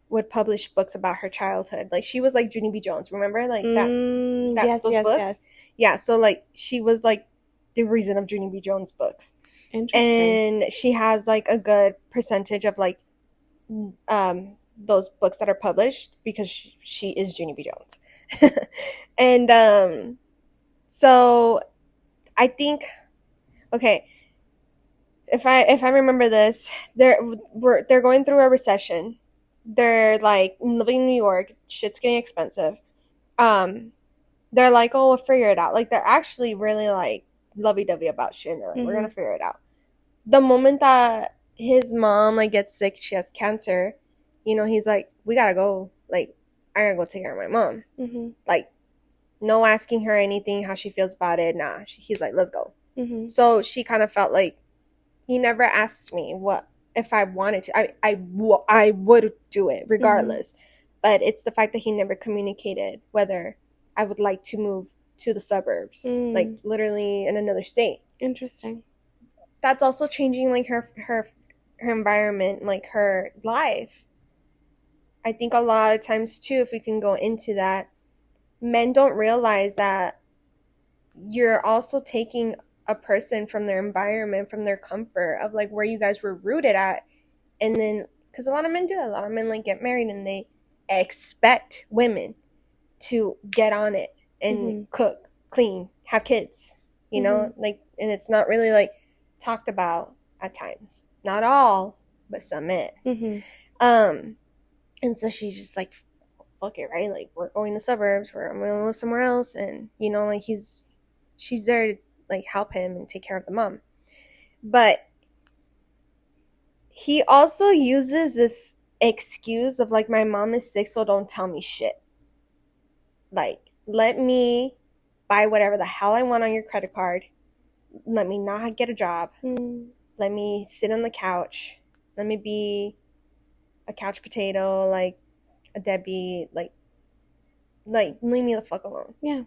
[SPEAKER 1] would publish books about her childhood. Like, she was like Junie B. Jones. Remember, like those books? Yes. Yeah. So like she was like the reason of Junie B. Jones books.
[SPEAKER 2] Interesting.
[SPEAKER 1] And she has like a good percentage of like those books that are published because she is Junie B. Jones. And so I think, okay. If I remember this, they're going through a recession. They're like living in New York. Shit's getting expensive. They're like, oh, we'll figure it out. Like, they're actually really like lovey-dovey about shit. And they're like, we're gonna figure it out. The moment that his mom like gets sick, she has cancer. You know, he's like, we gotta go. Like, I gotta go take care of my mom. Like, no asking her anything, how she feels about it. Nah, he's like, let's go. So she kind of felt like, he never asked me what if I wanted to. I would do it regardless. But it's the fact that he never communicated whether I would like to move to the suburbs, like literally in another state.
[SPEAKER 2] Interesting.
[SPEAKER 1] That's also changing like her environment, like her life. I think a lot of times too, if we can go into that, men don't realize that you're also taking a person from their environment, from their comfort of like where you guys were rooted at. And then, because a lot of men do that. A lot of men like get married and they expect women to get on it and cook, clean, have kids, you know, like, and it's not really like talked about at times. Not all, but some men. And so she's just like, fuck it, right? Like, we're going to suburbs, I'm gonna live somewhere else. And, you know, like, she's there to like help him and take care of the mom. But he also uses this excuse of like, my mom is sick, so don't tell me shit. Like, let me buy whatever the hell I want on your credit card. Let me not get a job. Let me sit on the couch. Let me be a couch potato, like a deadbeat, like leave me the fuck alone.
[SPEAKER 2] Yeah,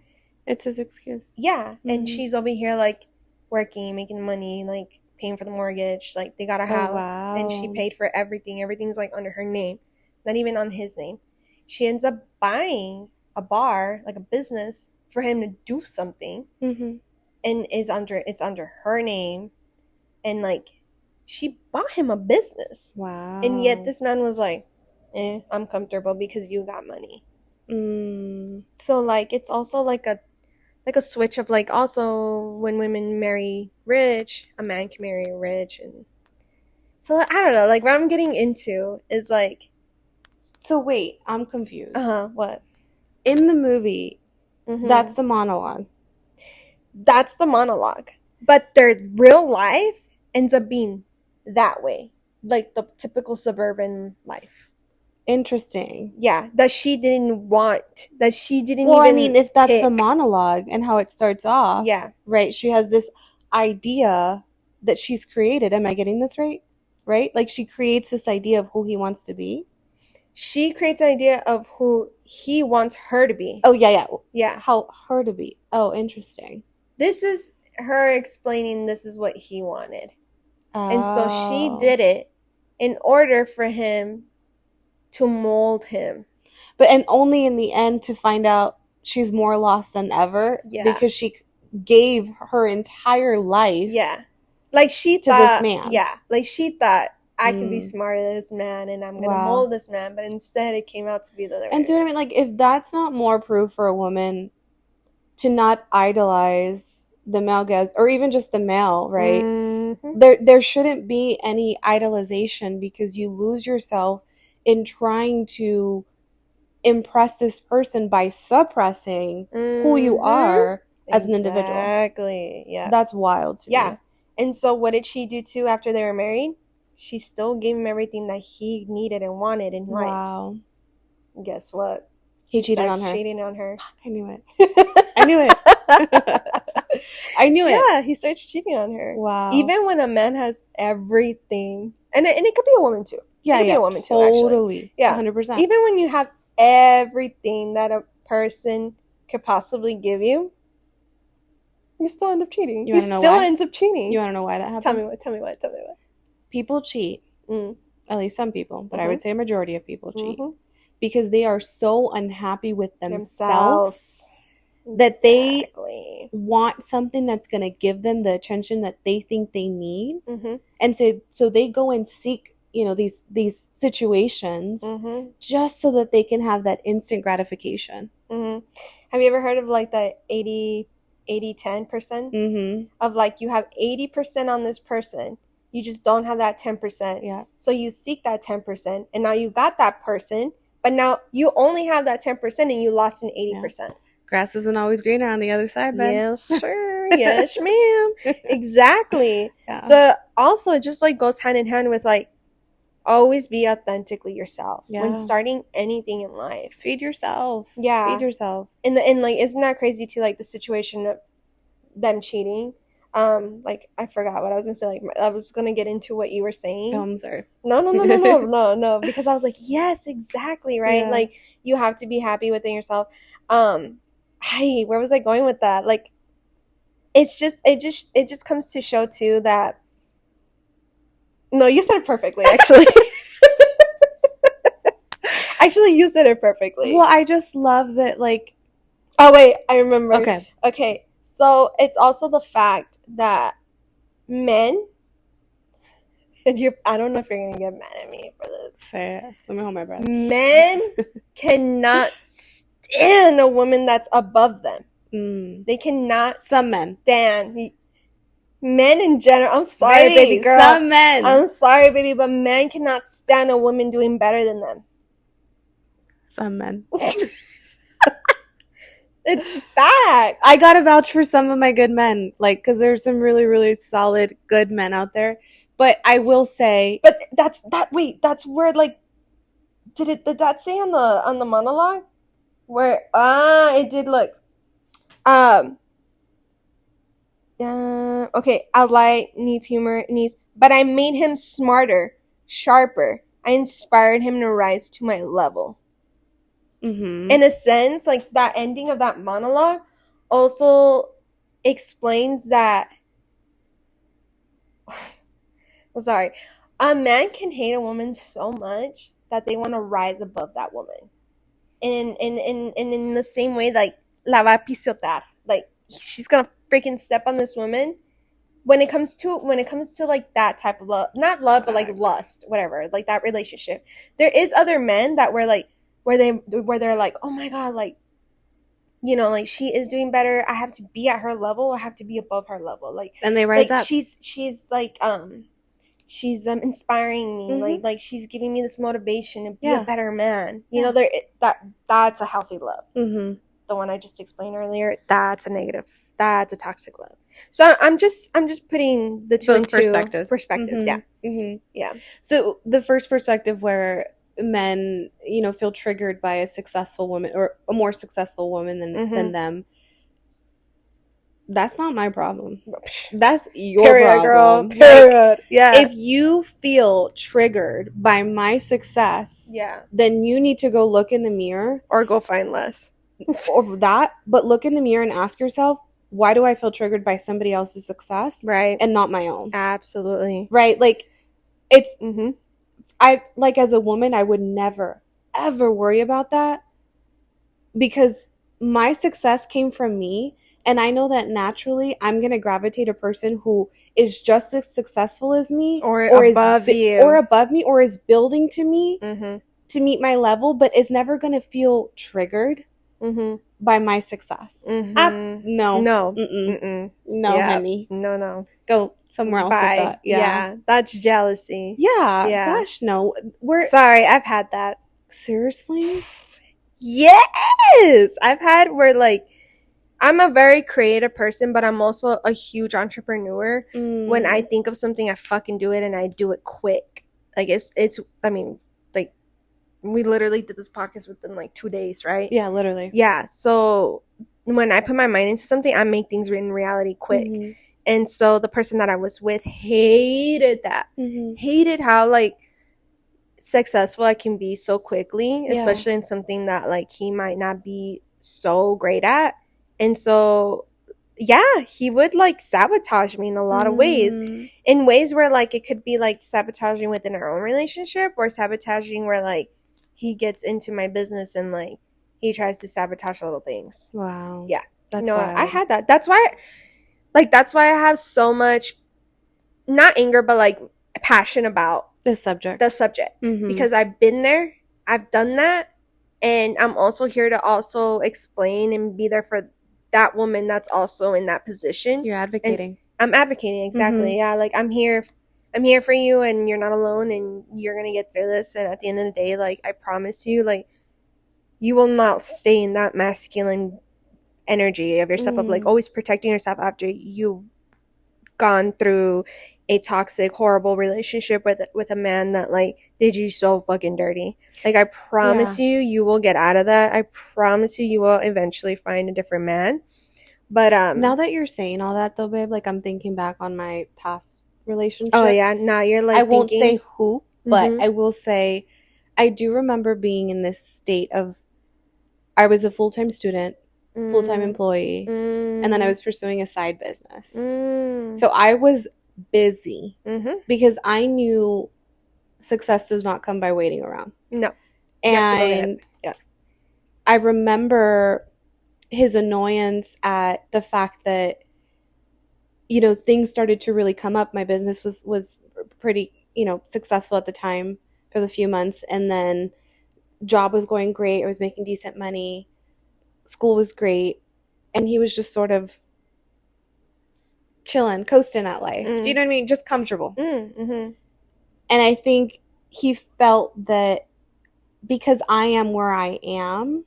[SPEAKER 2] it's his excuse.
[SPEAKER 1] Yeah, and she's over here like working, making money, like paying for the mortgage. Like they got a house, and she paid for everything. Everything's like under her name, not even on his name. She ends up buying a bar, like a business, for him to do something, and it's under her name, and like she bought him a business.
[SPEAKER 2] Wow.
[SPEAKER 1] And yet this man was like, I'm comfortable because you got money. So like it's also like a switch of like, also when women marry rich, a man can marry rich. And so I don't know, like what I'm getting into is like,
[SPEAKER 2] so wait, I'm confused.
[SPEAKER 1] What?
[SPEAKER 2] In the movie, that's the monologue.
[SPEAKER 1] That's the monologue. But their real life ends up being that way. Like the typical suburban life.
[SPEAKER 2] Interesting.
[SPEAKER 1] Yeah, that she didn't want. That she didn't
[SPEAKER 2] well,
[SPEAKER 1] even
[SPEAKER 2] I mean, if that's
[SPEAKER 1] pick.
[SPEAKER 2] the monologue and how it starts off.
[SPEAKER 1] Yeah.
[SPEAKER 2] Right? She has this idea that she's created. Am I getting this right? Right? Like she creates this idea of who he wants to be.
[SPEAKER 1] She creates an idea of who he wants her to be.
[SPEAKER 2] Oh, yeah.
[SPEAKER 1] Yeah.
[SPEAKER 2] How her to be. Oh, interesting.
[SPEAKER 1] This is her explaining this is what he wanted.
[SPEAKER 2] Oh.
[SPEAKER 1] And so she did it in order for him to mold him.
[SPEAKER 2] But and only in the end to find out she's more lost than ever.
[SPEAKER 1] Yeah.
[SPEAKER 2] Because she gave her entire life.
[SPEAKER 1] Yeah. Like she
[SPEAKER 2] to
[SPEAKER 1] thought,
[SPEAKER 2] this man.
[SPEAKER 1] Yeah. Like she thought, I can be smarter than this man and I'm going to mold this man. But instead it came out to be the other way.
[SPEAKER 2] And so I mean, like, if that's not more proof for a woman to not idolize the male guest, or even just the male, right? There shouldn't be any idolization, because you lose yourself in trying to impress this person by suppressing who you are as an individual.
[SPEAKER 1] Exactly. Yeah.
[SPEAKER 2] That's wild to me.
[SPEAKER 1] And so what did she do too after they were married? She still gave him everything that he needed and wanted in life.
[SPEAKER 2] Wow.
[SPEAKER 1] Guess what?
[SPEAKER 2] He cheated on her.
[SPEAKER 1] Cheating on her.
[SPEAKER 2] I knew it. I knew it. I knew it.
[SPEAKER 1] Yeah, he starts cheating on her.
[SPEAKER 2] Wow.
[SPEAKER 1] Even when a man has everything, and it could be a woman too.
[SPEAKER 2] Yeah,
[SPEAKER 1] it could be a woman too.
[SPEAKER 2] Totally.
[SPEAKER 1] Actually. Yeah,
[SPEAKER 2] 100%.
[SPEAKER 1] Even when you have everything that a person could possibly give you, you still end up cheating.
[SPEAKER 2] He still
[SPEAKER 1] ends up cheating.
[SPEAKER 2] You want to know why that happens?
[SPEAKER 1] Tell me what.
[SPEAKER 2] People cheat. At least some people, but I would say a majority of people cheat because they are so unhappy with themselves. That they want something that's going to give them the attention that they think they need. And so they go and seek, these situations just so that they can have that instant gratification.
[SPEAKER 1] Have you ever heard of like the 80-10%? Of like, you have 80% on this person. You just don't have that 10%.
[SPEAKER 2] Yeah.
[SPEAKER 1] So you seek that 10%, and now you got that person, but now you only have that 10% and you lost an 80%.
[SPEAKER 2] Yeah. Grass isn't always greener on the other side, Ben.
[SPEAKER 1] Yes, sure. Yes, ma'am. Exactly.
[SPEAKER 2] Yeah.
[SPEAKER 1] So also it just like goes hand in hand with like, always be authentically yourself when starting anything in life.
[SPEAKER 2] Feed yourself.
[SPEAKER 1] Yeah.
[SPEAKER 2] Feed yourself.
[SPEAKER 1] And like, isn't that crazy too? Like the situation of them cheating. Like I forgot what I was gonna say. Like I was gonna get into what you were saying.
[SPEAKER 2] I'm sorry.
[SPEAKER 1] No. Because I was like, yes, exactly, right. Yeah. Like you have to be happy within yourself. Hey, where was I going with that? Like, it just comes to show too that. No, you said it perfectly. Actually, you said it perfectly.
[SPEAKER 2] Well, I just love that. Like,
[SPEAKER 1] oh wait, I remember.
[SPEAKER 2] Okay.
[SPEAKER 1] So it's also the fact that men, and I don't know if you're going to get mad at me for this.
[SPEAKER 2] Say it. Let me hold my breath.
[SPEAKER 1] Men cannot stand a woman that's above them. They cannot stand. Men in general. I'm sorry, baby girl.
[SPEAKER 2] Some men.
[SPEAKER 1] I'm sorry, baby, but men cannot stand a woman doing better than them.
[SPEAKER 2] Some men.
[SPEAKER 1] It's back.
[SPEAKER 2] I gotta vouch for some of my good men, like, because there's some really, really solid good men out there. But I will say,
[SPEAKER 1] but that's where like, did that say on the monologue where it did look okay, outline needs humor needs, but I made him smarter, sharper. I inspired him to rise to my level. In a sense, like that ending of that monologue also explains that well, sorry, a man can hate a woman so much that they want to rise above that woman. And in the same way, like la va a pisotar, like she's gonna freaking step on this woman. When it comes to like that type of love, not love, but like lust, whatever, like that relationship, there is other men that were like where they're like, oh my god, like, you know, like she is doing better, I have to be at her level, I have to be above her level, like,
[SPEAKER 2] and they rise
[SPEAKER 1] like
[SPEAKER 2] up.
[SPEAKER 1] She's like she's inspiring me, like she's giving me this motivation to be a better man, you know. There that's a healthy love. The one I just explained earlier, that's a negative, that's a toxic love. So I'm just putting the two into perspectives. Yeah.
[SPEAKER 2] So the first perspective where men, you know, feel triggered by a successful woman or a more successful woman than them, that's not my problem. That's your
[SPEAKER 1] Period,
[SPEAKER 2] problem.
[SPEAKER 1] Girl. Period.
[SPEAKER 2] Like, yeah. If you feel triggered by my success, then you need to go look in the mirror
[SPEAKER 1] or go find less.
[SPEAKER 2] Or that, but look in the mirror and ask yourself, why do I feel triggered by somebody else's success,
[SPEAKER 1] right,
[SPEAKER 2] and not my own?
[SPEAKER 1] Absolutely.
[SPEAKER 2] Right? Like, it's I like, as a woman, I would never ever worry about that, because my success came from me, and I know that naturally I'm going to gravitate a person who is just as successful as me,
[SPEAKER 1] or above you,
[SPEAKER 2] or above me, or is building to me to meet my level, but is never going to feel triggered by my success. No, honey,
[SPEAKER 1] no,
[SPEAKER 2] go somewhere else with that.
[SPEAKER 1] Yeah, that's jealousy.
[SPEAKER 2] Gosh, no, we're
[SPEAKER 1] sorry, I've had that.
[SPEAKER 2] Seriously?
[SPEAKER 1] Yes, I've had where, like, I'm a very creative person, but I'm also a huge entrepreneur. When I think of something, I fucking do it, and I do it quick. Like, it's I mean, like, we literally did this podcast within like 2 days, right?
[SPEAKER 2] Yeah, literally.
[SPEAKER 1] Yeah. So when I put my mind into something, I make things in reality quick. And so the person that I was with hated that. Hated how, like, successful I can be so quickly, especially in something that, like, he might not be so great at. And so, yeah, he would, like, sabotage me in a lot of ways. In ways where, like, it could be, like, sabotaging within our own relationship, or sabotaging where, like, he gets into my business and, like, he tries to sabotage little things.
[SPEAKER 2] Wow.
[SPEAKER 1] Yeah.
[SPEAKER 2] That's wild.
[SPEAKER 1] I had that. That's why I have so much, not anger, but, like, passion about
[SPEAKER 2] the subject.
[SPEAKER 1] Because I've been there. I've done that. And I'm also here to also explain and be there for that woman that's also in that position.
[SPEAKER 2] You're advocating.
[SPEAKER 1] And I'm advocating, exactly. Yeah, like, I'm here for you, and you're not alone, and you're gonna get through this. And at the end of the day, like, I promise you, like, you will not stay in that masculine energy of yourself, of, like, always protecting yourself after you've gone through a toxic, horrible relationship with a man that, like, did you so fucking dirty. Like, I promise you will get out of that. I promise you will eventually find a different man. But
[SPEAKER 2] now that you're saying all that, though, babe, like, I'm thinking back on my past relationships.
[SPEAKER 1] Oh yeah, now you're, like,
[SPEAKER 2] I won't say who, but I will say I do remember being in this state of, I was a full-time student, full-time employee, and then I was pursuing a side business. So I was busy because I knew success does not come by waiting around.
[SPEAKER 1] No.
[SPEAKER 2] And I remember his annoyance at the fact that, you know, things started to really come up. My business was pretty, you know, successful at the time for the few months, and then job was going great. I was making decent money. School was great. And he was just sort of chilling, coasting at life. Do you know what I mean? Just comfortable. And I think he felt that because I am where I am,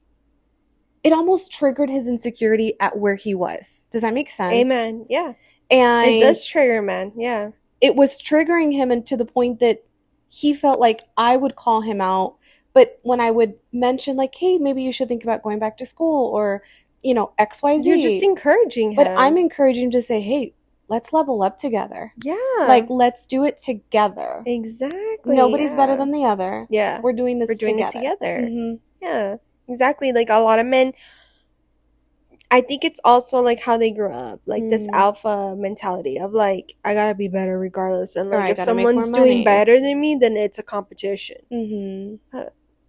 [SPEAKER 2] it almost triggered his insecurity at where he was. Does that make sense?
[SPEAKER 1] Amen. Yeah.
[SPEAKER 2] And
[SPEAKER 1] it does trigger, man. Yeah.
[SPEAKER 2] It was triggering him, and to the point that he felt like I would call him out. But when I would mention, like, hey, maybe you should think about going back to school, or, XYZ.
[SPEAKER 1] You're just encouraging him.
[SPEAKER 2] But I'm encouraging him to say, hey, let's level up together.
[SPEAKER 1] Yeah.
[SPEAKER 2] Like, let's do it together.
[SPEAKER 1] Exactly.
[SPEAKER 2] Nobody's better than the other.
[SPEAKER 1] Yeah.
[SPEAKER 2] We're doing this together.
[SPEAKER 1] It together. Mm-hmm. Yeah. Exactly. Like, a lot of men, I think it's also like how they grew up, like this alpha mentality of like, I gotta be better regardless, and like if someone's doing better than me, then it's a competition.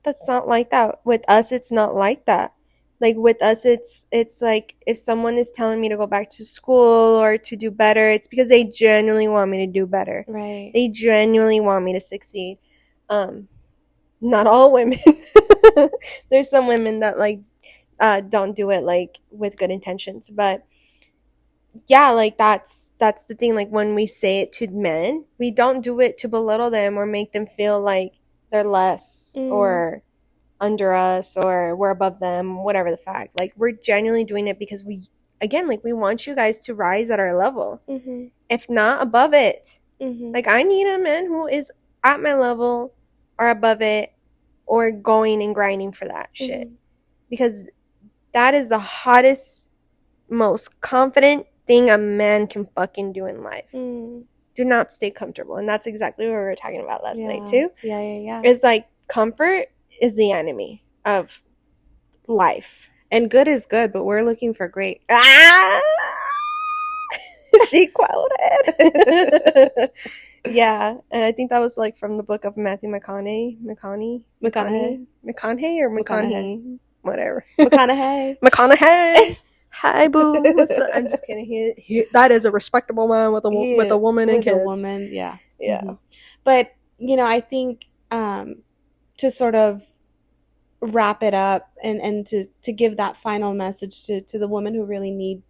[SPEAKER 1] That's not like that. With us, it's not like that. Like with us, it's like if someone is telling me to go back to school or to do better, it's because they genuinely want me to do better.
[SPEAKER 2] Right.
[SPEAKER 1] They genuinely want me to succeed. Not all women. There's some women that like don't do it like with good intentions, but yeah, like that's the thing. Like when we say it to men, we don't do it to belittle them or make them feel like they're less or under us or we're above them, whatever the fact. Like we're genuinely doing it because we want you guys to rise at our level, if not above it. Like I need a man who is at my level or above it, or going and grinding for that shit, because that is the hottest, most confident thing a man can fucking do in life. Do not stay comfortable. And that's exactly what we were talking about last night too.
[SPEAKER 2] Yeah.
[SPEAKER 1] It's like comfort is the enemy of life.
[SPEAKER 2] And good is good, but we're looking for great.
[SPEAKER 1] She quoted. Yeah, and I think that was like from the book of Matthew McConaughey. Whatever. McConaughey. Hi, boo. I'm just kidding. That is a respectable man with a woman and kids.
[SPEAKER 2] A woman, yeah. But I think to sort of wrap it up and to give that final message to the women who really need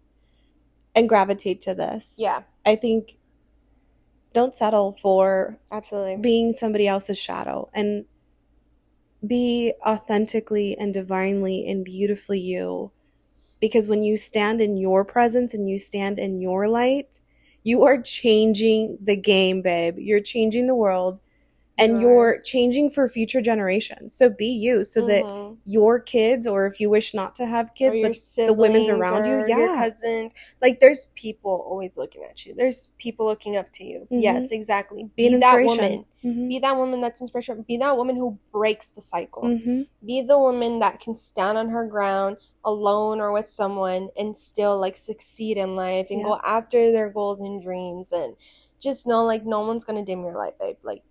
[SPEAKER 2] and gravitate to this.
[SPEAKER 1] Yeah,
[SPEAKER 2] I think don't settle for
[SPEAKER 1] absolutely
[SPEAKER 2] being somebody else's shadow, and be authentically and divinely and beautifully you. Because when you stand in your presence and you stand in your light, you are changing the game, babe. You're changing the world, and you're changing for future generations. So be you, so that your kids, or if you wish not to have kids, but the women's around you,
[SPEAKER 1] your cousins, like there's people always looking at you. There's people looking up to you. Yes, exactly. Be that woman. Be that woman that's inspirational. Be that woman who breaks the cycle. Be the woman that can stand on her ground alone or with someone and still like succeed in life and go after their goals and dreams, and just know like no one's gonna dim your light, babe. Like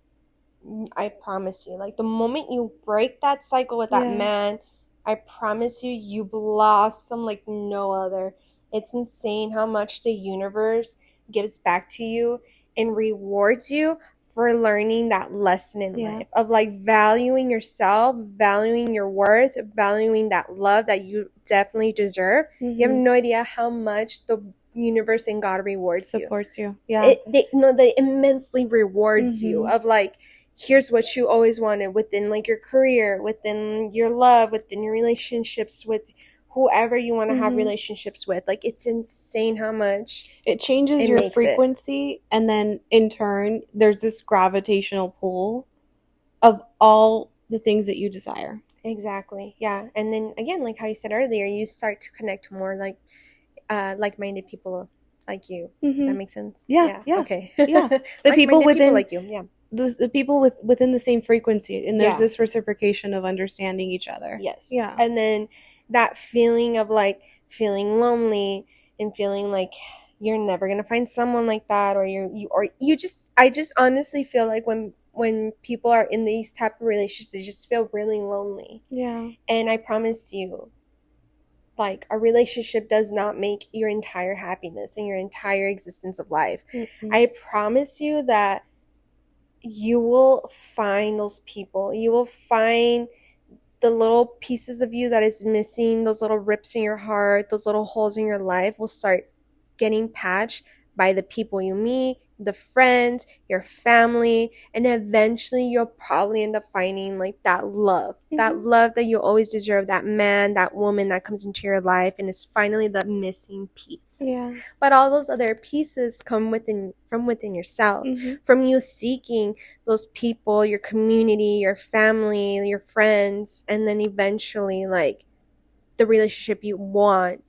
[SPEAKER 1] I promise you, like the moment you break that cycle with that man, I promise you, you blossom like no other. It's insane how much the universe gives back to you and rewards you for learning that lesson in life of like valuing yourself, valuing your worth, valuing that love that you definitely deserve. You have no idea how much the universe and God
[SPEAKER 2] supports you. Yeah,
[SPEAKER 1] they immensely rewards you of like, here's what you always wanted within like your career, within your love, within your relationships, with whoever you want to have relationships with. Like it's insane how much
[SPEAKER 2] it changes your frequency, and then in turn there's this gravitational pull of all the things that you desire.
[SPEAKER 1] Exactly. Yeah. And then again, like how you said earlier, you start to connect more like like-minded people like you. Does that make sense?
[SPEAKER 2] Yeah.
[SPEAKER 1] Okay.
[SPEAKER 2] Yeah. The people within
[SPEAKER 1] like you. Yeah.
[SPEAKER 2] The people within the same frequency, and there's this reciprocation of understanding each other.
[SPEAKER 1] Yes.
[SPEAKER 2] Yeah.
[SPEAKER 1] And then that feeling of like feeling lonely and feeling like you're never gonna find someone like that, or I just honestly feel like when people are in these type of relationships, they just feel really lonely.
[SPEAKER 2] Yeah.
[SPEAKER 1] And I promise you, like a relationship does not make your entire happiness and your entire existence of life. I promise you that you will find those people. You will find the little pieces of you that is missing, those little rips in your heart, those little holes in your life will start getting patched by the people you meet, the friends, your family, and eventually you'll probably end up finding like that love that you always deserve, that man, that woman that comes into your life and is finally the missing piece.
[SPEAKER 2] Yeah.
[SPEAKER 1] But all those other pieces come from within yourself, from you seeking those people, your community, your family, your friends, and then eventually like the relationship you want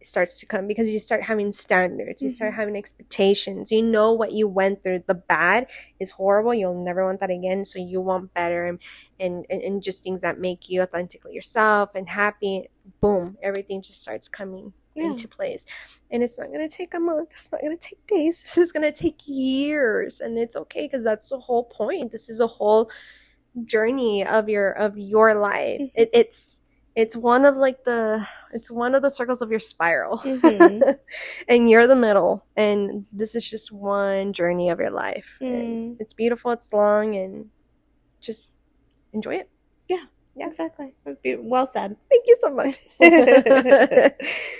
[SPEAKER 1] starts to come, because you start having standards, you start having expectations, you know what you went through. The bad is horrible, you'll never want that again, so you want better, and just things that make you authentically yourself and happy. Boom, everything just starts coming into place. And it's not going to take a month, it's not going to take days, this is going to take years, and it's okay, because that's the whole point. This is a whole journey of your life. It's one of the circles of your spiral. And you're the middle, and this is just one journey of your life. And it's beautiful, it's long, and just enjoy it.
[SPEAKER 2] Yeah, exactly. Well said.
[SPEAKER 1] Thank you so much.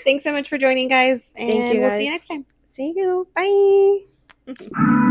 [SPEAKER 2] Thanks so much for joining, guys, and
[SPEAKER 1] Thank you,
[SPEAKER 2] we'll
[SPEAKER 1] guys.
[SPEAKER 2] see you next time.
[SPEAKER 1] See you. Bye.